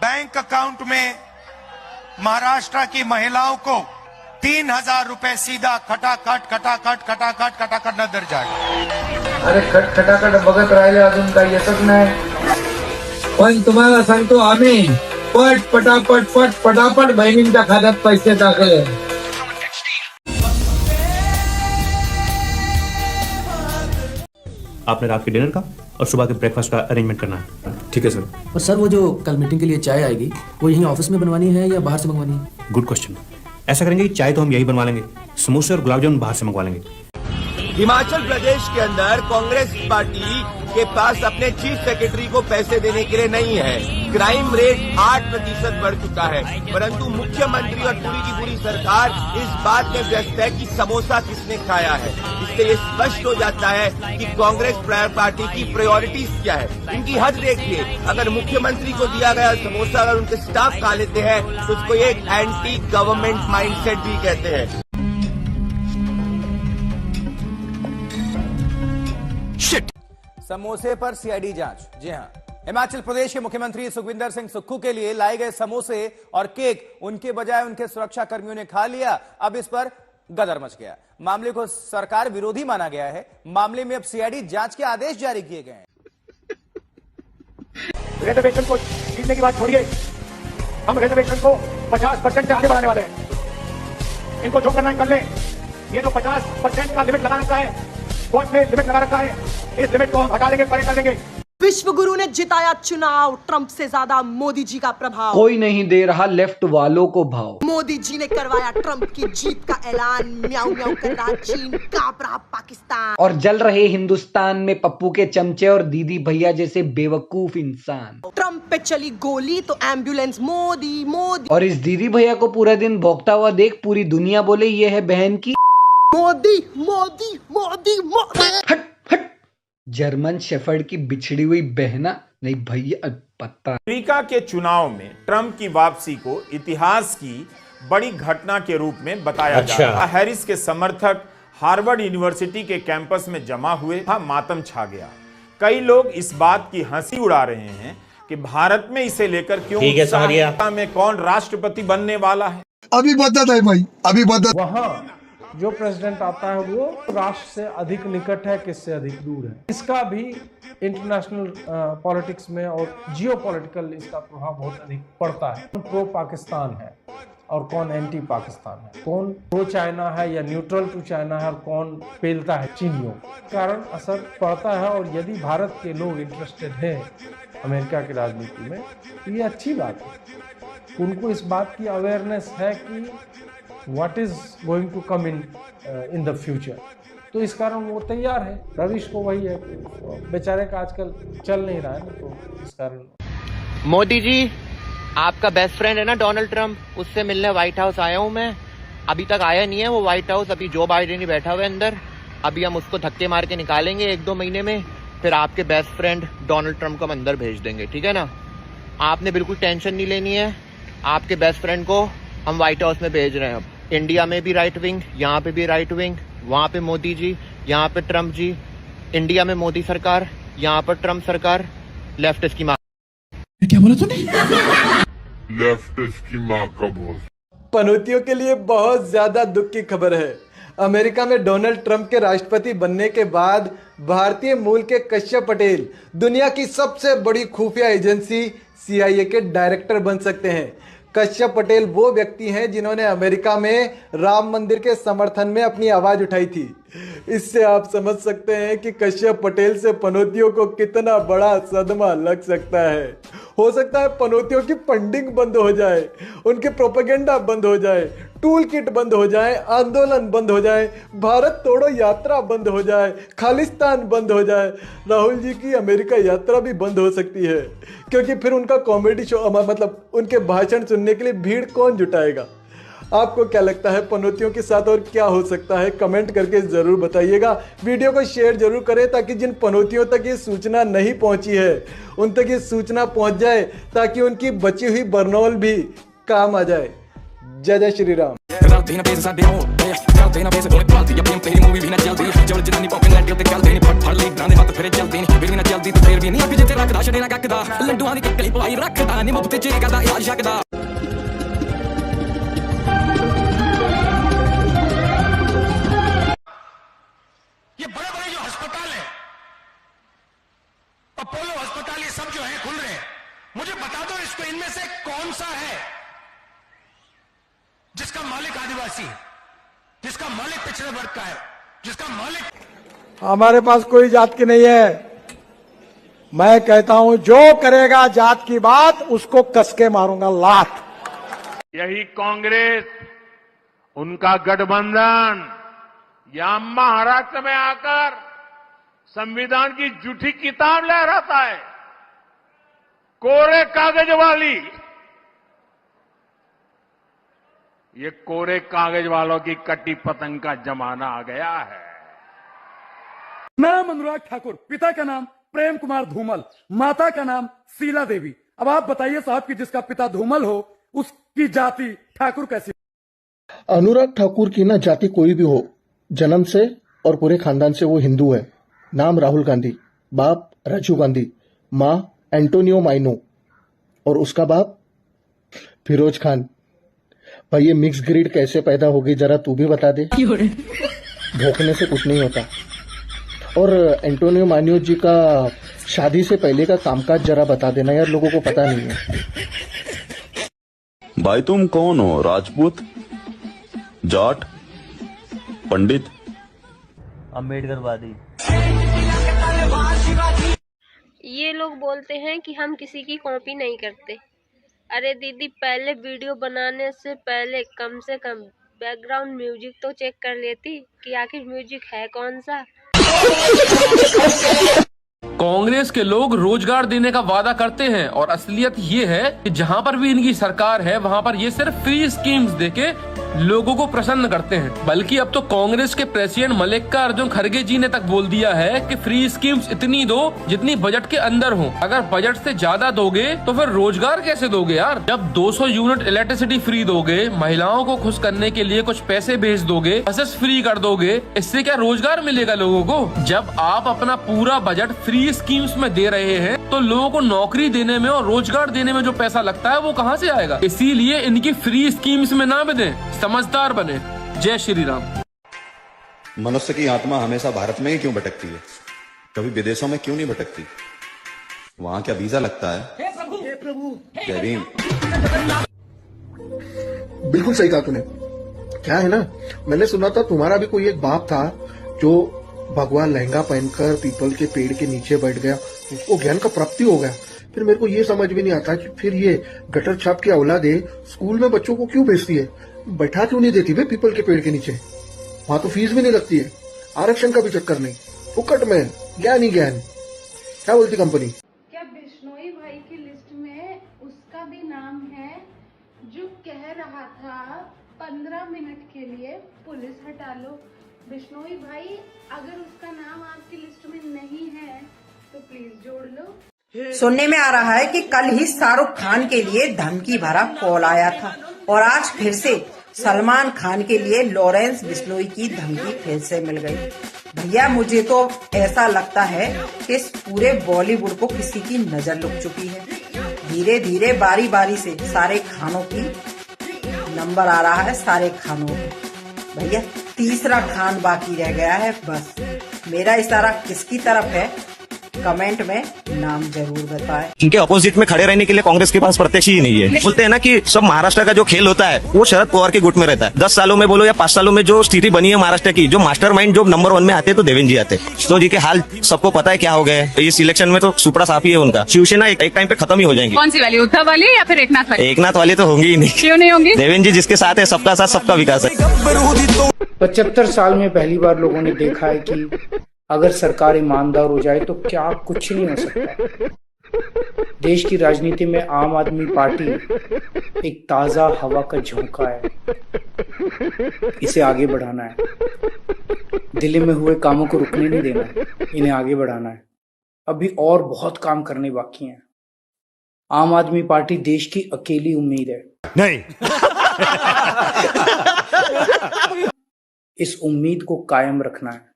Bank account में महाराष्ट्र की महिलाओं को 3,000 रुपए सीधा खटाखट नजर जाए. अरे खटाखट बघत राहिले अजून काही येतच नाही. पण तुम्हाला सांगतो आम्ही पटापट बहिणींच्या खात्यात पैसे टाकले. आपने रात के डिनर का और सुबह के ब्रेकफास्ट का अरेंजमेंट करना है. ठीक है सर. और सर वो जो कल मीटिंग के लिए चाय आएगी वो यहीं ऑफिस में बनवानी है या बाहर से मंगवानी है? Good question. ऐसा करेंगे कि चाय तो हम यही बनवा लेंगे, समोसे और गुलाब जामुन बाहर से मंगवा लेंगे. हिमाचल प्रदेश के अंदर कांग्रेस पार्टी के पास अपने चीफ सेक्रेटरी को पैसे देने के लिए नहीं है. क्राइम रेट 8% बढ़ चुका है, परंतु मुख्यमंत्री और पूरी की पूरी सरकार इस बात में व्यस्त है कि समोसा किसने खाया है. इससे ये स्पष्ट हो जाता है कि कांग्रेस पार्टी की प्रायोरिटीज क्या है. इनकी हद देखिए, अगर मुख्यमंत्री को दिया गया समोसा अगर उनके स्टाफ खा लेते हैं तो उसको एक एंटी गवर्नमेंट माइंडसेट भी कहते हैं. समोसे पर सीआईडी जांच. जी हां, हिमाचल प्रदेश के मुख्यमंत्री सुखविंदर सिंह सुक्खू के लिए लाए गए समोसे और केक उनके बजाय उनके सुरक्षा कर्मियों ने खा लिया. अब इस पर गदर मच गया. मामले को सरकार विरोधी माना गया है. मामले में अब सीआईडी जांच के आदेश जारी किए गए हैं. रिजर्वेशन को जीतने की बात छोड़िए, हम रिजर्वेशन को 50% से आगे बढ़ाने वाले हैं. इनको जो करना है कर ले. ये जो 50% का लिमिट लगा रखा है, कोर्ट ने लिमिट लगा रखा है, इस लिमिट को हम हटा देंगे, परे कर देंगे. विश्व गुरु ने जिताया चुनाव, ट्रंप से ज्यादा मोदी जी का प्रभाव. कोई नहीं दे रहा लेफ्ट वालों को भाव. मोदी जी ने करवाया ट्रंप की जीत का ऐलान. म्याऊ म्याऊ कर रहा चीन, कांप रहा पाकिस्तान. और जल रहे हिंदुस्तान में पप्पू के चमचे और दीदी भैया जैसे बेवकूफ इंसान. ट्रंप पे चली गोली तो एम्बुलेंस मोदी मोदी. और इस दीदी भैया को पूरा दिन भौंकता हुआ देख पूरी दुनिया बोले ये है बहन की मोदी मोदी मोदी मोदी. हट हट. जर्मन शेफर्ड की बिछड़ी हुई बहना नहीं भैया पत्ता. अमेरिका के चुनाव में ट्रंप की वापसी को इतिहास की बड़ी घटना के रूप में बताया जा रहा है. हैरिस के समर्थक हार्वर्ड यूनिवर्सिटी के कैंपस में जमा हुए. मातम छा गया. कई लोग इस बात की हंसी उड़ा रहे हैं कि भारत में इसे लेकर क्यों में कौन राष्ट्रपति बनने वाला है. अभी बदत है भाई, अभी बदत. वहां जो प्रेसिडेंट आता है वो राष्ट्र से अधिक निकट है, किससे अधिक दूर है. इसका भी इंटरनेशनल पॉलिटिक्स में और जियो पॉलिटिकल इसका प्रभाव बहुत अधिक पड़ता है. कौन प्रो पाकिस्तान है और कौन एंटी पाकिस्तान है, कौन प्रो चाइना है या न्यूट्रल टू चाइना है और कौन पेलता है चीनियों. कारण असर पड़ता है. और यदि भारत के लोग इंटरेस्टेड हैं अमेरिका की राजनीति में तो ये अच्छी बात है. उनको इस बात की अवेयरनेस है कि what is going to come in the future. तो इस कारण वो तैयार है. रविश को वही है, बेचारे का आजकल चल नहीं रहा है ना, तो इस कारण. मोदी जी, आपका बेस्ट फ्रेंड है ना डोनाल्ड ट्रंप, उससे मिलने व्हाइट हाउस आया हूं मैं. अभी तक आया नहीं है वो व्हाइट हाउस. अभी जो बाइडेन ही बैठा हुआ है अंदर. अभी हम उसको धक्के मार के निकालेंगे 1-2 महीने में. फिर आपके बेस्ट फ्रेंड डोनाल्ड ट्रंप को हम अंदर भेज देंगे. ठीक है ना. आपने बिल्कुल टेंशन नहीं लेनी है. आपके बेस्ट फ्रेंड को हम व्हाइट हाउस में भेज रहे हैं. अब इंडिया में भी राइट विंग, यहाँ पे भी राइट विंग. वहां पे मोदी जी, यहाँ पे ट्रंप जी. इंडिया में मोदी सरकार, यहाँ पर ट्रंप सरकार. लेफ्टिस्ट की माँ. क्या बोला तूने? लेफ्टिस्ट की माँ का बोल. पनौतियों के लिए बहुत ज्यादा दुख की खबर है. अमेरिका में डोनाल्ड ट्रंप के राष्ट्रपति बनने के बाद भारतीय मूल के कश्यप पटेल दुनिया की सबसे बड़ी खुफिया एजेंसी CIA के डायरेक्टर बन सकते हैं. कश्यप पटेल वो व्यक्ति हैं जिन्होंने अमेरिका में राम मंदिर के समर्थन में अपनी आवाज उठाई थी. इससे आप समझ सकते हैं कि कश्यप पटेल से पनौतियों को कितना बड़ा सदमा लग सकता है. हो सकता है पनौतियों की फंडिंग बंद हो जाए, उनके प्रोपेगेंडा बंद हो जाए, टूल किट बंद हो जाए, आंदोलन बंद हो जाए, भारत तोड़ो यात्रा बंद हो जाए, खालिस्तान बंद हो जाए. राहुल जी की अमेरिका यात्रा भी बंद हो सकती है, क्योंकि फिर उनका कॉमेडी शो मतलब उनके भाषण सुनने के लिए भीड़ कौन जुटाएगा. आपको क्या लगता है पनौतियों के साथ और क्या हो सकता है? कमेंट करके जरूर बताइएगा. वीडियो को शेयर जरूर करें ताकि जिन पनौतियों तक ये सूचना नहीं पहुंची है उन तक ये सूचना पहुंच जाए, ताकि उनकी बची हुई बरनौल भी काम आ जाए. जय जय श्री राम. चलते ना पैसे थोड़े पालती अपनी तेरी मूवी भी ना चलती जब जितनी पॉकेट लैंड ते चलते नहीं फट फड़ ले गाने बात फिर चलते नहीं फिर भी ना चलती तो फिर भी नहीं अभी जिते रखदा छड़े ना ककदा लंडुआं दी किकली पवाई रखदा नहीं मुफ्त च करदा इलाज शकदा ये बड़े बड़े जो अस्पताल है, अपोलो अस्पताल, ये सब जो है खुल रहे हैं, मुझे बता दो इसको इनमें से कौन सा है जिसका मालिक आदिवासी है, जिसका मालिक पिछड़े वर्ग का है, जिसका मालिक। हमारे पास कोई जात की नहीं है। मैं कहता हूं जो करेगा जात की बात उसको कसके मारूंगा लात। यही कांग्रेस, उनका गठबंधन यहां महाराष्ट्र में आकर संविधान की झूठी किताब लहराता है, कोरे कागज वाली। ये कोरे कागज वालों की कट्टी पतंग का जमाना आ गया है। नाम अनुराग ठाकुर, पिता का नाम प्रेम कुमार धूमल, माता का नाम शीला देवी। अब आप बताइए साहब कि जिसका पिता धूमल हो उसकी जाति ठाकुर कैसी? अनुराग ठाकुर की ना जाति कोई भी हो, जन्म से और पूरे खानदान से वो हिंदू है। नाम राहुल गांधी, बाप राजीव गांधी, माँ एंटोनियो माइनो और उसका बाप फिरोज खान। भाई ये मिक्स ग्रीड कैसे पैदा होगी जरा तू भी बता दे। भोंकने से कुछ नहीं होता। और एंटोनियो माइनो जी का शादी से पहले का कामकाज जरा बता देना यार, लोगों को पता नहीं है। भाई तुम कौन हो? राजपूत, जाट, पंडित, अम्बेडकरवादी? ये लोग बोलते हैं कि हम किसी की कॉपी नहीं करते। अरे दीदी, पहले वीडियो बनाने से पहले कम से कम बैकग्राउंड म्यूजिक तो चेक कर लेती कि आखिर म्यूजिक है कौन सा। कांग्रेस के लोग रोजगार देने का वादा करते हैं और असलियत ये है कि जहां पर भी इनकी सरकार है वहां पर ये सिर्फ फ्री स्कीम्स देके लोगों को प्रसन्न करते हैं। बल्कि अब तो कांग्रेस के प्रेसिडेंट मल्लिकार्जुन खड़गे जी ने तक बोल दिया है कि फ्री स्कीम्स इतनी दो जितनी बजट के अंदर हो। अगर बजट से ज्यादा दोगे तो फिर रोजगार कैसे दोगे यार? जब 200 यूनिट इलेक्ट्रिसिटी फ्री दोगे, महिलाओं को खुश करने के लिए कुछ पैसे भेज दोगे, बसेस फ्री कर दोगे, इससे क्या रोजगार मिलेगा लोगों को? जब आप अपना पूरा बजट फ्री स्कीम्स में दे रहे हैं तो लोगों को नौकरी देने में और रोजगार देने में जो पैसा लगता है वो कहाँ से आएगा? इसीलिए इनकी फ्री स्कीम्स में ना बने, समझदार बने। जय श्री राम। मनुष्य की आत्मा हमेशा भारत में ही क्यों भटकती है? कभी विदेशों में क्यों नहीं भटकती? वहां क्या वीजा लगता है? हे प्रभु, जय भीम। बिल्कुल सही कहा तूने। क्या है ना, मैंने सुना था तुम्हारा भी कोई एक बाप था जो भगवान लहंगा पहनकर पीपल के पेड़ के नीचे बैठ गया, उसको ज्ञान का प्राप्ति हो गया। फिर मेरे को ये समझ में नहीं आता कि फिर ये गटर छाप की औलादे स्कूल में बच्चों को क्यों भेजती है? बैठा क्यों नहीं देती भाई पीपल के पेड़ के नीचे? वहां तो फीस भी नहीं लगती है, आरक्षण का भी चक्कर नहीं, फुकट में ज्ञान ही ज्ञान। क्या बोलती कंपनी? क्या बिश्नोई भाई की लिस्ट में उसका भी नाम है जो कह रहा था 15 मिनट के लिए पुलिस हटा लो? बिश्नोई भाई, अगर उसका नाम आपकी लिस्ट में नहीं है तो प्लीज जोड़ लो। सुनने में आ रहा है कि कल ही शाहरुख खान के लिए धमकी भरा कॉल आया था और आज फिर से सलमान खान के लिए लॉरेंस बिश्नोई की धमकी फिर से मिल गई। भैया, मुझे तो ऐसा लगता है कि इस पूरे बॉलीवुड को किसी की नजर लग चुकी है। धीरे धीरे बारी बारी से सारे खानों की नंबर आ रहा है, सारे खानों को। भैया, तीसरा खान बाकी रह गया है बस। मेरा इशारा किसकी तरफ है कमेंट में नाम जरूर बताएं। इनके अपोजिट में खड़े रहने के लिए कांग्रेस के पास प्रत्याशी ही नहीं है। बोलते हैं ना कि सब महाराष्ट्र का जो खेल होता है वो शरद पवार के गुट में रहता है। 10 सालों में बोलो या 5 सालों में जो स्थिति बनी है महाराष्ट्र की, जो मास्टरमाइंड जो नंबर 1 में आते हैं तो देवेंद्र जी आते हैं। तो जी के हाल सबको पता है क्या हो गए। इस इलेक्शन में तो सुपड़ा साफ ही है उनका। शिवसेना एक टाइम पे खत्म ही हो जाएंगी। कौन सी वाली, उद्धव वाली या फिर एकनाथ वाली? एकनाथ वाली तो होंगी ही नहीं। क्यों नहीं होंगी? देवेंद्र जी जिसके साथ है, सबका साथ सबका विकास है। 75 साल में पहली बार लोगों ने देखा है कि अगर सरकार ईमानदार हो जाए तो क्या कुछ नहीं हो सकता। देश की राजनीति में आम आदमी पार्टी एक ताजा हवा का झोंका है। इसे आगे बढ़ाना है। दिल्ली में हुए कामों को रुकने नहीं देना है, इन्हें आगे बढ़ाना है। अभी और बहुत काम करने बाकी हैं। आम आदमी पार्टी देश की अकेली उम्मीद है। नहीं इस उम्मीद को कायम रखना है।